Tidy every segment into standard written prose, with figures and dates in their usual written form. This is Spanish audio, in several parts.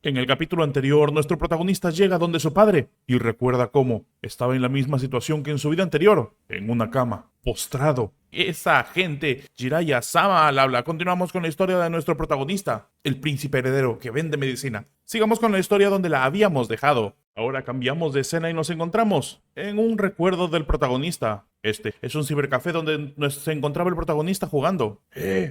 En el capítulo anterior, nuestro protagonista llega donde su padre y recuerda cómo estaba en la misma situación que en su vida anterior, en una cama, postrado. Esa gente, Jiraiya Sama al habla. Continuamos con la historia de nuestro protagonista, el príncipe heredero que vende medicina. Sigamos con la historia donde la habíamos dejado. Ahora cambiamos de escena y nos encontramos en un recuerdo del protagonista. Este es un cibercafé donde se encontraba el protagonista jugando.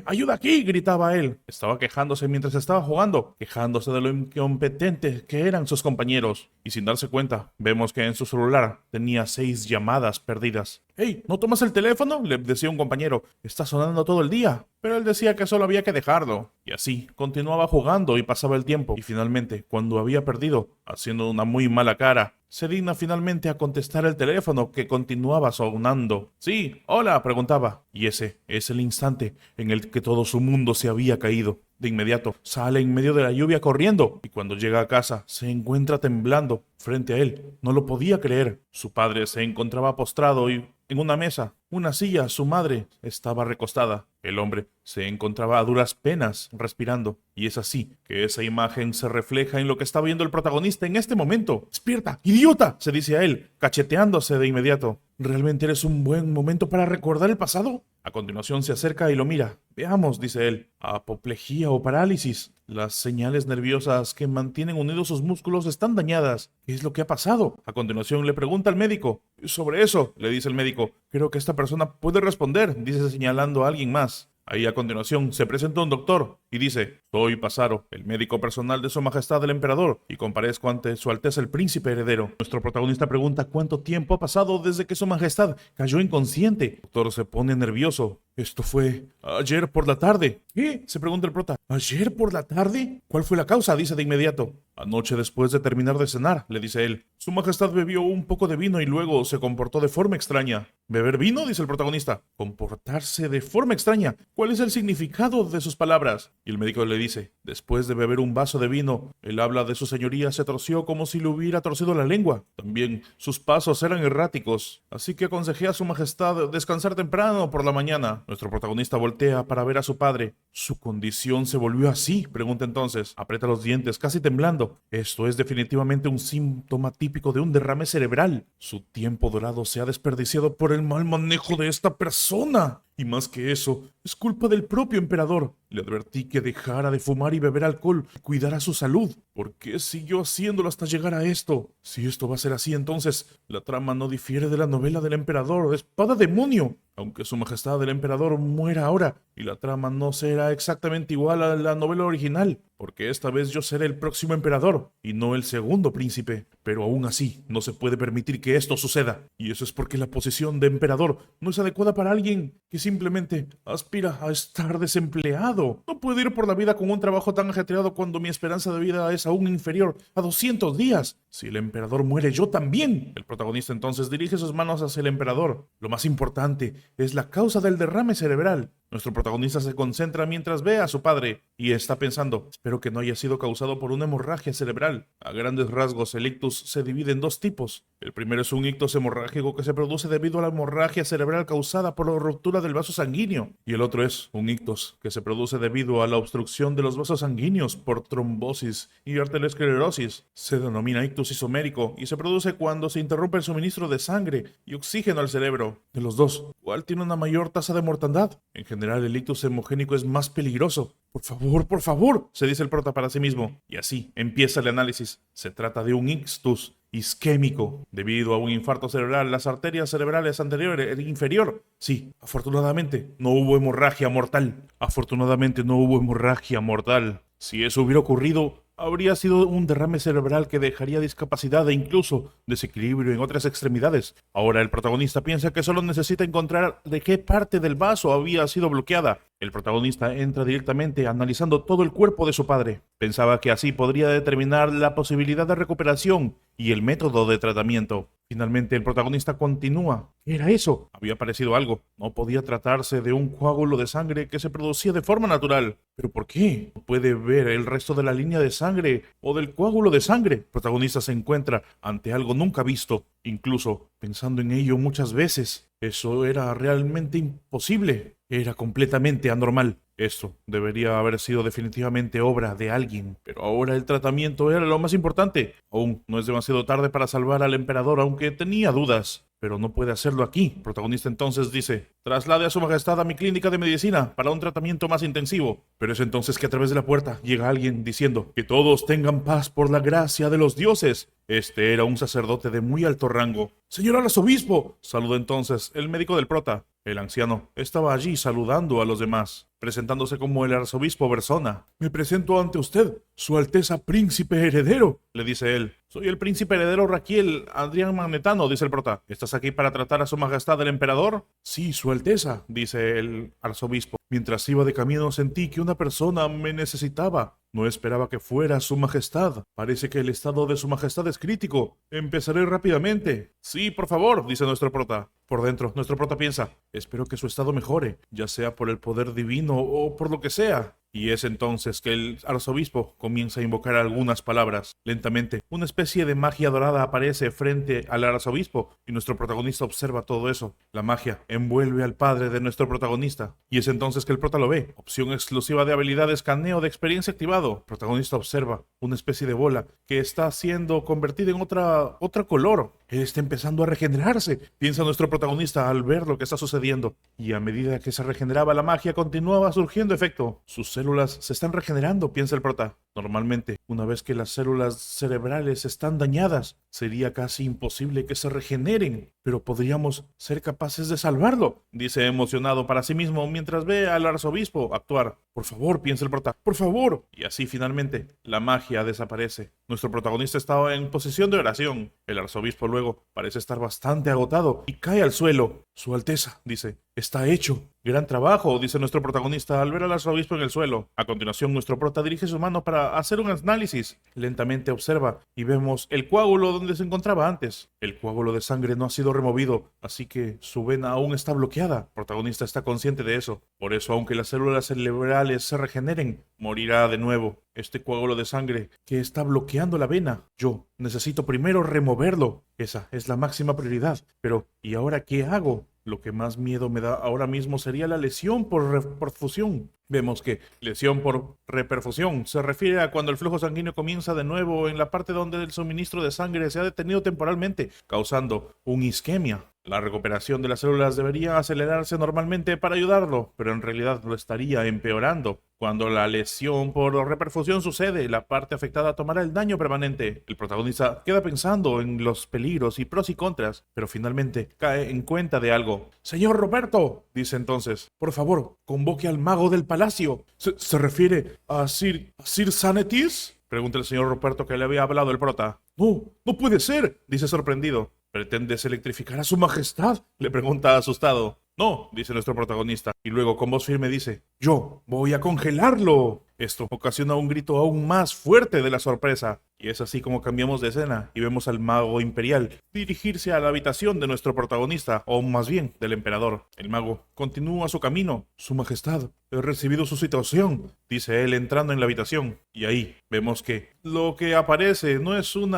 ¡Ayuda aquí!, gritaba él. Estaba quejándose mientras estaba jugando, quejándose de lo incompetentes que eran sus compañeros. Y sin darse cuenta, vemos que en su celular tenía 6 llamadas perdidas. ¡Hey! ¿No tomas el teléfono?, le decía un compañero. Está sonando todo el día. Pero él decía que solo había que dejarlo. Y así, continuaba jugando y pasaba el tiempo. Y finalmente, cuando había perdido, haciendo una muy mala cara, se digna finalmente a contestar el teléfono que continuaba sonando. Sí, hola, preguntaba. Y ese es el instante en el que todo su mundo se había caído. De inmediato, sale en medio de la lluvia corriendo, y cuando llega a casa, se encuentra temblando frente a él. No lo podía creer. Su padre se encontraba postrado y en una mesa, una silla, su madre estaba recostada. El hombre se encontraba a duras penas respirando. Y es así que esa imagen se refleja en lo que está viendo el protagonista en este momento. ¡Despierta, idiota!, se dice a él, cacheteándose de inmediato. ¿Realmente eres un buen momento para recordar el pasado? A continuación se acerca y lo mira. Veamos, dice él, apoplejía o parálisis. Las señales nerviosas que mantienen unidos sus músculos están dañadas. ¿Qué es lo que ha pasado? A continuación le pregunta al médico. Sobre eso, le dice el médico. Creo que esta persona puede responder, dice señalando a alguien más. Ahí a continuación se presenta un doctor y dice: soy Pasaro, el médico personal de su majestad el emperador, y comparezco ante su alteza el príncipe heredero. Nuestro protagonista pregunta cuánto tiempo ha pasado desde que su majestad cayó inconsciente. El doctor se pone nervioso. Esto fue ayer por la tarde. ¿Qué?, se pregunta el prota. ¿Ayer por la tarde? ¿Cuál fue la causa?, dice de inmediato. Anoche después de terminar de cenar, le dice él. Su majestad bebió un poco de vino y luego se comportó de forma extraña. ¿Beber vino?, dice el protagonista. Comportarse de forma extraña. ¿Cuál es el significado de sus palabras? Y el médico le dice: después de beber un vaso de vino, el habla de su señoría se torció como si le hubiera torcido la lengua. También sus pasos eran erráticos. Así que aconsejé a su majestad descansar temprano por la mañana. Nuestro protagonista voltea para ver a su padre. ¿Su condición se volvió así?, pregunta entonces. Aprieta los dientes, casi temblando. Esto es definitivamente un síntoma típico de un derrame cerebral. Su tiempo dorado se ha desperdiciado por el mal manejo de esta persona. Y más que eso, es culpa del propio emperador. Le advertí que dejara de fumar y beber alcohol y cuidara su salud. ¿Por qué siguió haciéndolo hasta llegar a esto? Si esto va a ser así, entonces la trama no difiere de la novela del emperador Espada Demonio. Aunque su majestad el emperador muera ahora, y la trama no será exactamente igual a la novela original, porque esta vez yo seré el próximo emperador, y no el segundo príncipe. Pero aún así, no se puede permitir que esto suceda. Y eso es porque la posición de emperador no es adecuada para alguien que simplemente aspira a estar desempleado. No puedo ir por la vida con un trabajo tan ajetreado cuando mi esperanza de vida es aún inferior a 200 días. Si el emperador muere, yo también. El protagonista entonces dirige sus manos hacia el emperador. Lo más importante es la causa del derrame cerebral. Nuestro protagonista se concentra mientras ve a su padre y está pensando: espero que no haya sido causado por una hemorragia cerebral. A grandes rasgos, el ictus se divide en dos tipos. El primero es un ictus hemorrágico que se produce debido a la hemorragia cerebral causada por la ruptura del vaso sanguíneo. Y el otro es un ictus que se produce debido a la obstrucción de los vasos sanguíneos por trombosis y arteriosclerosis. Se denomina ictus isomérico y se produce cuando se interrumpe el suministro de sangre y oxígeno al cerebro. De los dos, ¿cuál tiene una mayor tasa de mortandad? En general, el ictus hemogénico es más peligroso. Por favor, se dice el prota para sí mismo. Y así empieza el análisis. Se trata de un ictus isquémico. Debido a un infarto cerebral, las arterias cerebrales anterior e inferior. Sí, afortunadamente no hubo hemorragia mortal. Afortunadamente no hubo hemorragia mortal. Si eso hubiera ocurrido, habría sido un derrame cerebral que dejaría discapacidad e incluso desequilibrio en otras extremidades. Ahora el protagonista piensa que solo necesita encontrar de qué parte del vaso había sido bloqueada. El protagonista entra directamente analizando todo el cuerpo de su padre. Pensaba que así podría determinar la posibilidad de recuperación y el método de tratamiento. Finalmente el protagonista continúa. ¿Qué era eso? Había aparecido algo. No podía tratarse de un coágulo de sangre que se producía de forma natural. ¿Pero por qué? No puede ver el resto de la línea de sangre o del coágulo de sangre. El protagonista se encuentra ante algo nunca visto, incluso pensando en ello muchas veces. Eso era realmente imposible. Era completamente anormal. Esto debería haber sido definitivamente obra de alguien, pero ahora el tratamiento era lo más importante. Aún no es demasiado tarde para salvar al emperador, aunque tenía dudas. Pero no puede hacerlo aquí. El protagonista entonces dice: traslade a su majestad a mi clínica de medicina para un tratamiento más intensivo. Pero es entonces que a través de la puerta llega alguien diciendo: que todos tengan paz por la gracia de los dioses. Este era un sacerdote de muy alto rango. Señor arzobispo, saludó entonces el médico del prota. El anciano estaba allí saludando a los demás, presentándose como el arzobispo Bersona. Me presento ante usted, su alteza príncipe heredero, le dice él. Soy el príncipe heredero Raquiel Adrián Magnetano, dice el prota. ¿Estás aquí para tratar a su majestad el emperador? Sí, su alteza, dice el arzobispo. Mientras iba de camino sentí que una persona me necesitaba. No esperaba que fuera su majestad. Parece que el estado de su majestad es crítico. Empezaré rápidamente. Sí, por favor, dice nuestro prota. Por dentro, nuestro prota piensa: espero que su estado mejore, ya sea por el poder divino o por lo que sea. Y es entonces que el arzobispo comienza a invocar algunas palabras. Lentamente, una especie de magia dorada aparece frente al arzobispo y nuestro protagonista observa todo eso. La magia envuelve al padre de nuestro protagonista. Y es entonces que el prota lo ve. Opción exclusiva de habilidad: escaneo de experiencia activado. El protagonista observa una especie de bola que está siendo convertida en otra color. Él está empezando a regenerarse, piensa nuestro protagonista al ver lo que está sucediendo. Y a medida que se regeneraba la magia, continuaba surgiendo efecto. Sus células se están regenerando, piensa el prota. Normalmente, una vez que las células cerebrales están dañadas, sería casi imposible que se regeneren, pero podríamos ser capaces de salvarlo, dice emocionado para sí mismo mientras ve al arzobispo actuar. Por favor, piensa el prota, por favor. Y así finalmente, la magia desaparece. Nuestro protagonista estaba en posición de oración. El arzobispo luego parece estar bastante agotado y cae al suelo. Su Alteza, dice, está hecho. Gran trabajo, dice nuestro protagonista al ver al arzobispo en el suelo. A continuación, nuestro prota dirige su mano para hacer un análisis. Lentamente observa y vemos el coágulo donde se encontraba antes. El coágulo de sangre no ha sido removido, así que su vena aún está bloqueada. El protagonista está consciente de eso. Por eso, aunque las células cerebrales se regeneren, morirá de nuevo. Este coágulo de sangre que está bloqueando la vena. Yo necesito primero removerlo. Esa es la máxima prioridad. Pero, ¿y ahora qué hago? Lo que más miedo me da ahora mismo sería la lesión por reperfusión. Vemos que lesión por reperfusión se refiere a cuando el flujo sanguíneo comienza de nuevo en la parte donde el suministro de sangre se ha detenido temporalmente, causando una isquemia. La recuperación de las células debería acelerarse normalmente para ayudarlo, pero en realidad lo estaría empeorando. Cuando la lesión por reperfusión sucede, la parte afectada tomará el daño permanente. El protagonista queda pensando en los peligros y pros y contras, pero finalmente cae en cuenta de algo. Señor Roberto, dice entonces, por favor, convoque al mago del palacio. ¿Se refiere a Sir Sanetis? Pregunta el señor Roberto que le había hablado el prota. No, no puede ser, dice sorprendido. ¿Pretendes electrificar a su majestad?, le pregunta asustado. No, dice nuestro protagonista, y luego con voz firme dice: yo voy a congelarlo. Esto ocasiona un grito aún más fuerte de la sorpresa, y es así como cambiamos de escena y vemos al mago imperial dirigirse a la habitación de nuestro protagonista, o más bien del emperador. El mago continúa su camino. Su majestad, he recibido su citación, dice él entrando en la habitación, y ahí vemos que lo que aparece no es un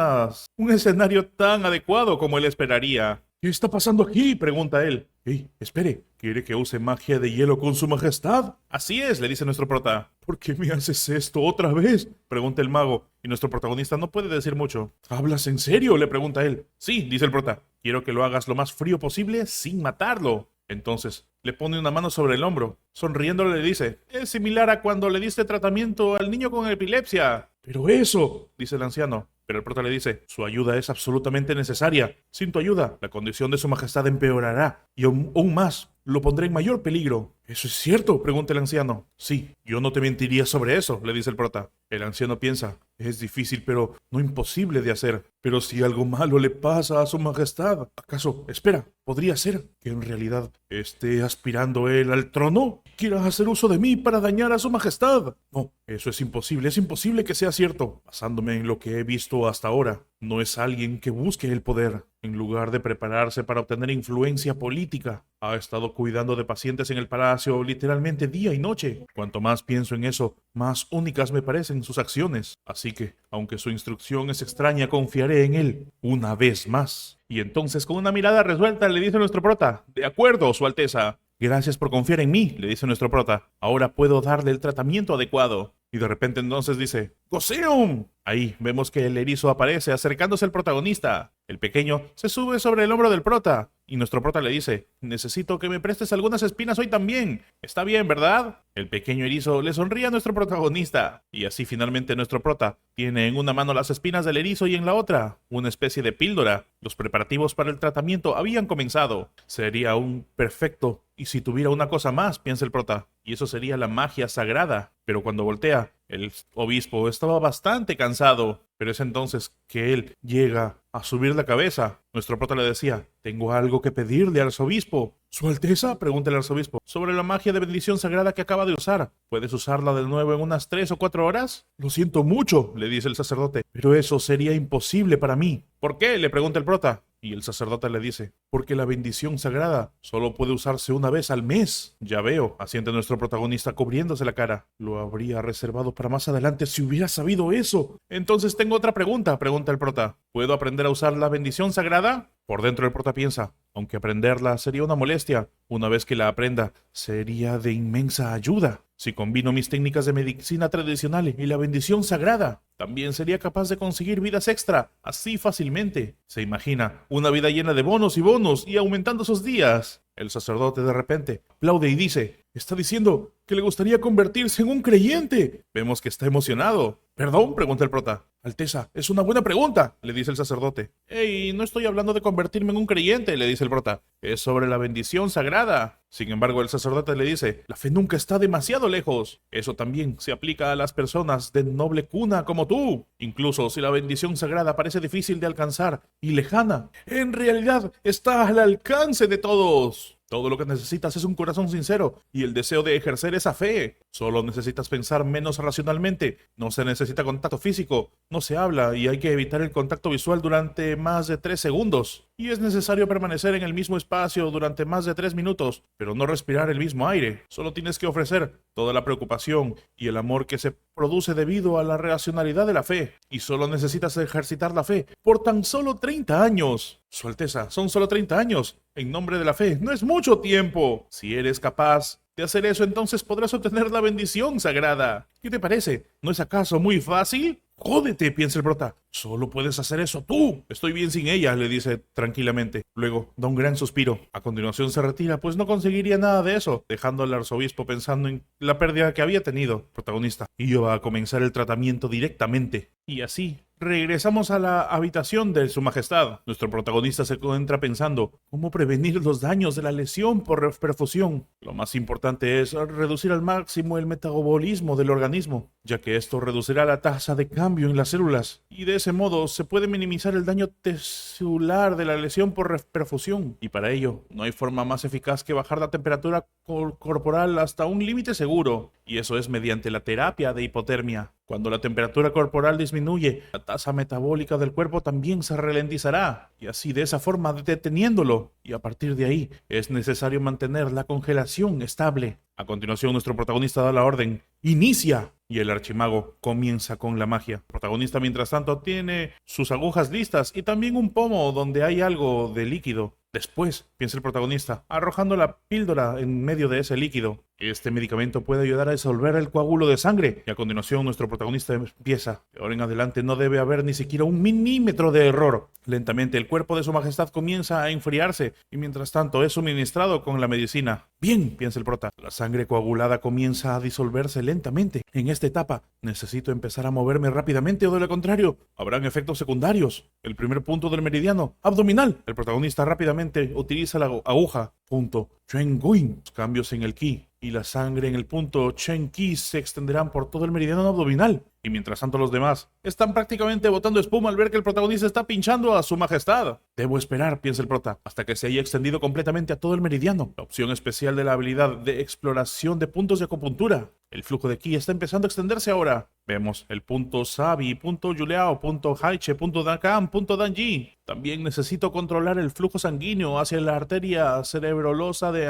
escenario tan adecuado como él esperaría. ¿Qué está pasando aquí?, pregunta él. ¡Ey, espere! ¿Quiere que use magia de hielo con su majestad? Así es, le dice nuestro prota. ¿Por qué me haces esto otra vez?, pregunta el mago, y nuestro protagonista no puede decir mucho. ¿Hablas en serio?, le pregunta él. Sí, dice el prota. Quiero que lo hagas lo más frío posible sin matarlo. Entonces, le pone una mano sobre el hombro. Sonriéndole le dice: es similar a cuando le diste tratamiento al niño con epilepsia. Pero eso, dice el anciano. Pero el prota le dice: su ayuda es absolutamente necesaria. Sin tu ayuda, la condición de su majestad empeorará. Y aún más, lo pondré en mayor peligro. ¿Eso es cierto?, pregunta el anciano. Sí, yo no te mentiría sobre eso, le dice el prota. El anciano piensa: es difícil, pero no imposible de hacer. Pero si algo malo le pasa a su majestad, ¿acaso, espera, podría ser que en realidad esté aspirando él al trono? ¿Quiera hacer uso de mí para dañar a su majestad? No, eso es imposible que sea cierto. Basándome en lo que he visto hasta ahora, no es alguien que busque el poder. En lugar de prepararse para obtener influencia política, ha estado cuidando de pacientes en el palacio literalmente día y noche. Cuanto más pienso en eso, más únicas me parecen sus acciones. Así que, aunque su instrucción es extraña, confiaré en él una vez más. Y entonces, con una mirada resuelta, le dice a nuestro prota: de acuerdo, su alteza. Gracias por confiar en mí, le dice nuestro prota. Ahora puedo darle el tratamiento adecuado. Y de repente entonces dice, ¡Goseum! Ahí vemos que el erizo aparece acercándose al protagonista. El pequeño se sube sobre el hombro del prota. Y nuestro prota le dice, necesito que me prestes algunas espinas hoy también. Está bien, ¿verdad? El pequeño erizo le sonríe a nuestro protagonista. Y así finalmente nuestro prota tiene en una mano las espinas del erizo y en la otra una especie de píldora. Los preparativos para el tratamiento habían comenzado. Sería un perfecto. Y si tuviera una cosa más, piensa el prota, y eso sería la magia sagrada. Pero cuando voltea, el obispo estaba bastante cansado. Pero es entonces que él llega a subir la cabeza. Nuestro prota le decía, tengo algo que pedirle al arzobispo. ¿Su Alteza? Pregunta el arzobispo. Sobre la magia de bendición sagrada que acaba de usar. ¿Puedes usarla de nuevo en unas 3 o 4 horas? Lo siento mucho, le dice el sacerdote, pero eso sería imposible para mí. ¿Por qué? Le pregunta el prota. Y el sacerdote le dice, porque la bendición sagrada solo puede usarse una vez al mes. Ya veo, asiente nuestro protagonista cubriéndose la cara. Lo habría reservado para más adelante si hubiera sabido eso. Entonces tengo otra pregunta, pregunta el prota. ¿Puedo aprender a usar la bendición sagrada? Por dentro el prota piensa, aunque aprenderla sería una molestia, una vez que la aprenda sería de inmensa ayuda. Si combino mis técnicas de medicina tradicional y la bendición sagrada, también sería capaz de conseguir vidas extra, así fácilmente. Se imagina una vida llena de bonos y aumentando sus días. El sacerdote de repente aplaude y dice, está diciendo que le gustaría convertirse en un creyente. Vemos que está emocionado. ¿Perdón? Pregunta el prota. Alteza, es una buena pregunta, le dice el sacerdote. Hey, no estoy hablando de convertirme en un creyente, le dice el prota. Es sobre la bendición sagrada. Sin embargo, el sacerdote le dice, la fe nunca está demasiado lejos. Eso también se aplica a las personas de noble cuna como tú. Incluso si la bendición sagrada parece difícil de alcanzar y lejana, en realidad está al alcance de todos. Todo lo que necesitas es un corazón sincero y el deseo de ejercer esa fe. Solo necesitas pensar menos racionalmente. No se necesita contacto físico, no se habla y hay que evitar el contacto visual durante más de 3 segundos. Y es necesario permanecer en el mismo espacio durante más de 3 minutos, pero no respirar el mismo aire. Solo tienes que ofrecer toda la preocupación y el amor que se produce debido a la racionalidad de la fe. Y solo necesitas ejercitar la fe por tan solo 30 años. Su Alteza, son solo 30 años. En nombre de la fe, no es mucho tiempo. Si eres capaz de hacer eso, entonces podrás obtener la bendición sagrada. ¿Qué te parece? ¿No es acaso muy fácil? Jódete, piensa el prota. Solo puedes hacer eso tú. Estoy bien sin ella, le dice tranquilamente. Luego da un gran suspiro. A continuación se retira, pues no conseguiría nada de eso, dejando al arzobispo pensando en la pérdida que había tenido. Protagonista. Iba a comenzar el tratamiento directamente. Y así regresamos a la habitación de su majestad. Nuestro protagonista se encuentra pensando cómo prevenir los daños de la lesión por perfusión. Lo más importante es reducir al máximo el metabolismo del organismo, ya que esto reducirá la tasa de cambio en las células y de ese modo se puede minimizar el daño tisular de la lesión por perfusión. Y para ello no hay forma más eficaz que bajar la temperatura corporal hasta un límite seguro, y eso es mediante la terapia de hipotermia. Cuando la temperatura corporal disminuye, la tasa metabólica del cuerpo también se ralentizará, y así de esa forma deteniéndolo, y a partir de ahí es necesario mantener la congelación estable. A continuación nuestro protagonista da la orden, ¡inicia! Y el archimago comienza con la magia. El protagonista mientras tanto tiene sus agujas listas y también un pomo donde hay algo de líquido. Después, piensa el protagonista, arrojando la píldora en medio de ese líquido. Este medicamento puede ayudar a disolver el coágulo de sangre. Y a continuación nuestro protagonista empieza. De ahora en adelante no debe haber ni siquiera un milímetro de error. Lentamente el cuerpo de su majestad comienza a enfriarse y mientras tanto es suministrado con la medicina. Bien, piensa el prota. La sangre coagulada comienza a disolverse lentamente. En esta etapa necesito empezar a moverme rápidamente o de lo contrario habrán efectos secundarios. El primer punto del meridiano abdominal. El protagonista rápidamente utiliza la aguja. Punto Chen-Guin. Los cambios en el ki y la sangre en el punto Chen-Ki se extenderán por todo el meridiano abdominal. Y mientras tanto los demás están prácticamente botando espuma al ver que el protagonista está pinchando a su majestad. Debo esperar, piensa el prota, hasta que se haya extendido completamente a todo el meridiano. La opción especial de la habilidad de exploración de puntos de acupuntura. El flujo de ki está empezando a extenderse ahora. Vemos el punto Sabi, punto Yuleao, punto Haiche, punto Dakan, punto Danji. También necesito controlar el flujo sanguíneo hacia la arteria cerebrosa de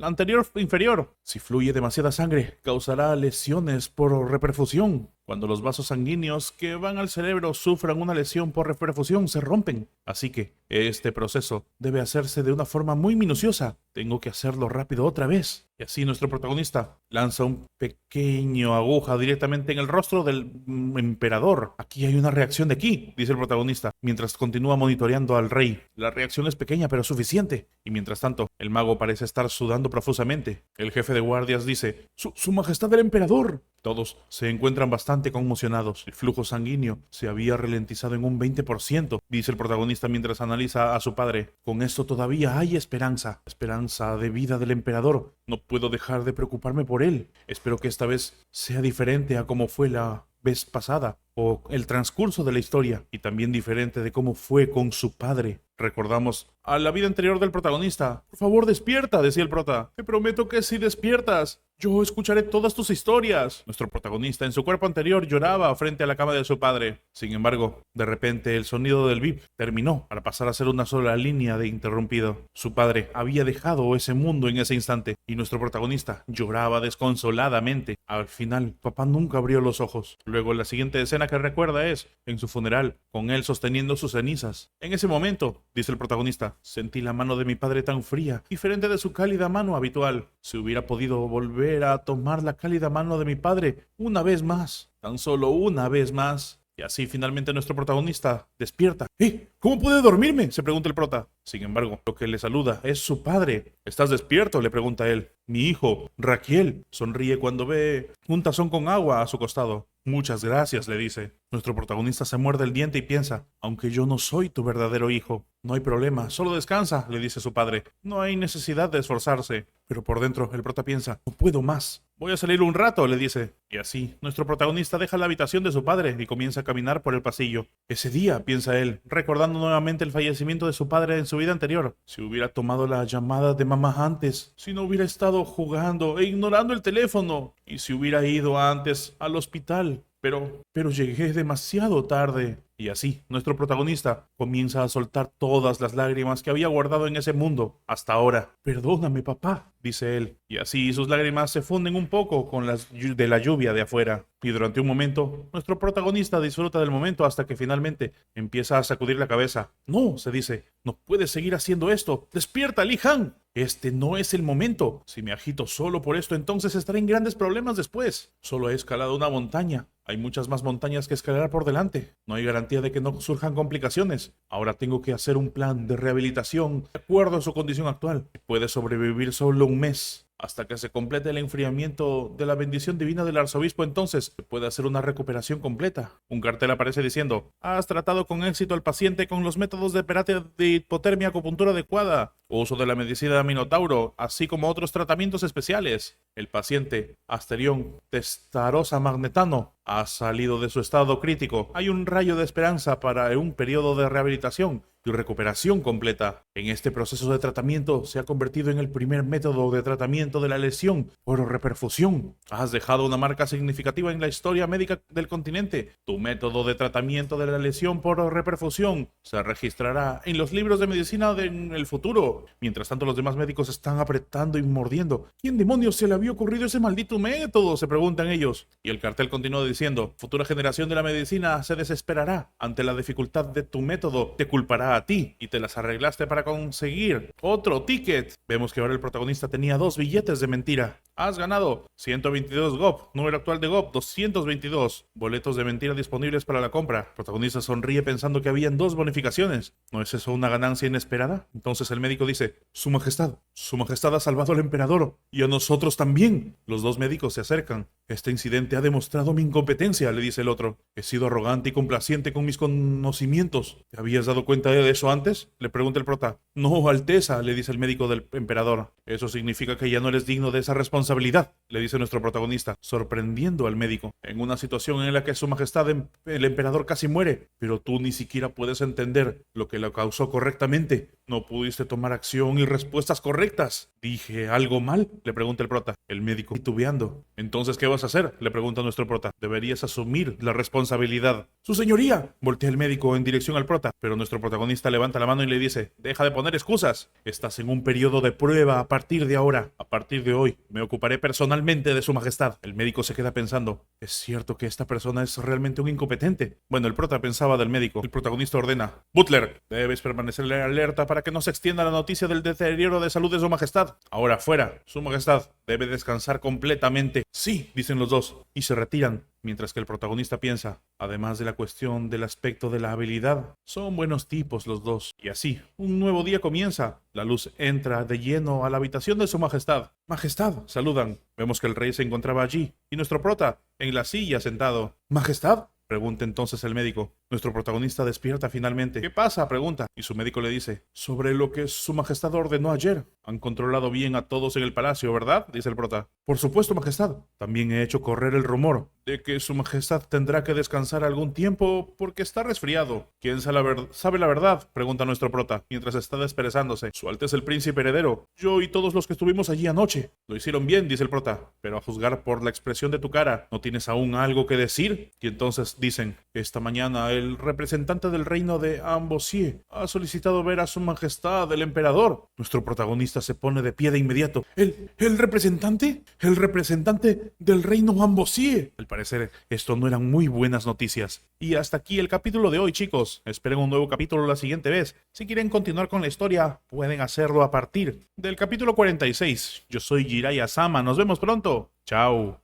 anterior inferior. Si fluye demasiada sangre, causará lesiones por reperfusión. Cuando los vasos sanguíneos que van al cerebro sufran una lesión por reperfusión, se rompen. Así que este proceso debe hacerse de una forma muy minuciosa. Tengo que hacerlo rápido otra vez. Y así nuestro protagonista lanza un pequeño aguja directamente en el rostro del emperador. Aquí hay una reacción de aquí, dice el protagonista, mientras continúa monitoreando al rey. La reacción es pequeña pero suficiente. Y mientras tanto, el mago parece estar sudando profusamente. El jefe de guardias dice: ¡Su majestad el emperador! Todos se encuentran bastante conmocionados. El flujo sanguíneo se había ralentizado en un 20%, dice el protagonista mientras analiza a su padre. Con esto todavía hay esperanza. Esperanza de vida del emperador. No puedo dejar de preocuparme por él. Espero que esta vez sea diferente a como fue la vez pasada, o el transcurso de la historia, y también diferente de cómo fue con su padre. Recordamos a la vida anterior del protagonista. Por favor, despierta, decía el prota. Te prometo que si despiertas, yo escucharé todas tus historias. Nuestro protagonista en su cuerpo anterior lloraba frente a la cama de su padre. Sin embargo, de repente el sonido del bip terminó para pasar a ser una sola línea de interrumpido. Su padre había dejado ese mundo en ese instante y nuestro protagonista lloraba desconsoladamente. Al final, papá nunca abrió los ojos. Luego la siguiente escena que recuerda es en su funeral, con él sosteniendo sus cenizas. En ese momento, dice el protagonista, sentí la mano de mi padre tan fría, diferente de su cálida mano habitual. Si hubiera podido volver a tomar la cálida mano de mi padre una vez más, tan solo una vez más. Y así finalmente nuestro protagonista despierta. ¿Cómo pude dormirme?, se pregunta el prota. Sin embargo, lo que le saluda es su padre. ¿Estás despierto?, le pregunta él. Mi hijo, Raquiel, sonríe cuando ve un tazón con agua a su costado. Muchas gracias, le dice. Nuestro protagonista se muerde el diente y piensa: aunque yo no soy tu verdadero hijo. No hay problema, solo descansa, le dice su padre. No hay necesidad de esforzarse. Pero por dentro el prota piensa: no puedo más. Voy a salir un rato, le dice. Y así, nuestro protagonista deja la habitación de su padre y comienza a caminar por el pasillo. Ese día, piensa él, recordando nuevamente el fallecimiento de su padre en su vida anterior. Si hubiera tomado la llamada de mamá antes, si no hubiera estado jugando e ignorando el teléfono, y si hubiera ido antes al hospital. Pero llegué demasiado tarde. Y así, nuestro protagonista comienza a soltar todas las lágrimas que había guardado en ese mundo hasta ahora. Perdóname, papá, dice él. Y así sus lágrimas se funden un poco con las de la lluvia de afuera. Y durante un momento, nuestro protagonista disfruta del momento hasta que finalmente empieza a sacudir la cabeza. No, se dice, no puedes seguir haciendo esto. ¡Despierta, Li Han! Este no es el momento. Si me agito solo por esto, entonces estaré en grandes problemas después. Solo he escalado una montaña. Hay muchas más montañas que escalar por delante. No hay garantía de que no surjan complicaciones. Ahora tengo que hacer un plan de rehabilitación de acuerdo a su condición actual. Puede sobrevivir solo un mes. Hasta que se complete el enfriamiento de la bendición divina del arzobispo, entonces se puede hacer una recuperación completa. Un cartel aparece diciendo: has tratado con éxito al paciente con los métodos de hipotermia acupuntura adecuada, uso de la medicina de Minotauro, así como otros tratamientos especiales. El paciente, Asterión Testarossa Magnetano, ha salido de su estado crítico. Hay un rayo de esperanza para un periodo de rehabilitación y recuperación completa. En este proceso de tratamiento se ha convertido en el primer método de tratamiento de la lesión por reperfusión. Has dejado una marca significativa en la historia médica del continente. Tu método de tratamiento de la lesión por reperfusión se registrará en los libros de medicina en el futuro. Mientras tanto, los demás médicos están apretando y mordiendo. ¿Quién demonios se le había ocurrido ese maldito método?, se preguntan ellos. Y el cartel continúa diciendo: futura generación de la medicina se desesperará ante la dificultad de tu método. Te culpará a ti y te las arreglaste para conseguir otro ticket. Vemos que ahora el protagonista tenía 2 billetes de mentira. Has ganado 122 GOP, número actual de GOP 222, boletos de mentira disponibles para la compra. El protagonista sonríe pensando que habían 2 bonificaciones. ¿No es eso una ganancia inesperada? Entonces el médico dice: Su Majestad ha salvado al emperador y a nosotros también. Los 2 médicos se acercan. Este incidente ha demostrado mi incompetencia, le dice el otro. He sido arrogante y complaciente con mis conocimientos. ¿Te habías dado cuenta de eso antes?, le pregunta el prota. No, Alteza, le dice el médico del emperador. Eso significa que ya no eres digno de esa responsabilidad, le dice nuestro protagonista, sorprendiendo al médico. En una situación en la que su majestad el emperador casi muere, pero tú ni siquiera puedes entender lo que lo causó correctamente. No pudiste tomar acción y respuestas correctas. ¿Dije algo mal?, le pregunta el prota. El médico, titubeando. Entonces, ¿qué vas vas a hacer?, le pregunta nuestro prota. Deberías asumir la responsabilidad. ¡Su señoría!, voltea el médico en dirección al prota, pero nuestro protagonista levanta la mano y le dice: deja de poner excusas. Estás en un periodo de prueba a partir de ahora. A partir de hoy, me ocuparé personalmente de su majestad. El médico se queda pensando: ¿es cierto que esta persona es realmente un incompetente? Bueno, el prota pensaba del médico. El protagonista ordena: Butler, debes permanecer alerta para que no se extienda la noticia del deterioro de salud de su majestad. Ahora fuera, su majestad debe descansar completamente. Sí, dicen los dos, y se retiran, mientras que el protagonista piensa: además de la cuestión del aspecto de la habilidad, son buenos tipos los dos. Y así, un nuevo día comienza. La luz entra de lleno a la habitación de su majestad. Majestad, saludan. Vemos que el rey se encontraba allí, y nuestro prota, en la silla sentado. Majestad, pregunta entonces el médico. Nuestro protagonista despierta finalmente. ¿Qué pasa?, pregunta. Y su médico le dice: sobre lo que su majestad ordenó ayer. Han controlado bien a todos en el palacio, ¿verdad?, dice el prota. Por supuesto, majestad. También he hecho correr el rumor de que su majestad tendrá que descansar algún tiempo porque está resfriado. ¿Quién sabe la verdad?, pregunta nuestro prota, mientras está desperezándose. Su alteza el príncipe heredero. Yo y todos los que estuvimos allí anoche. Lo hicieron bien, dice el prota. Pero a juzgar por la expresión de tu cara, ¿no tienes aún algo que decir? Y entonces dicen: esta mañana el representante del reino de Ambosie ha solicitado ver a su majestad el emperador. Nuestro protagonista se pone de pie de inmediato. ¿El representante? ¿El representante del reino Ambosie? Al parecer, esto no eran muy buenas noticias. Y hasta aquí el capítulo de hoy, chicos. Esperen un nuevo capítulo la siguiente vez. Si quieren continuar con la historia, pueden hacerlo a partir del capítulo 46. Yo soy Jiraiya Sama. Nos vemos pronto. Chao.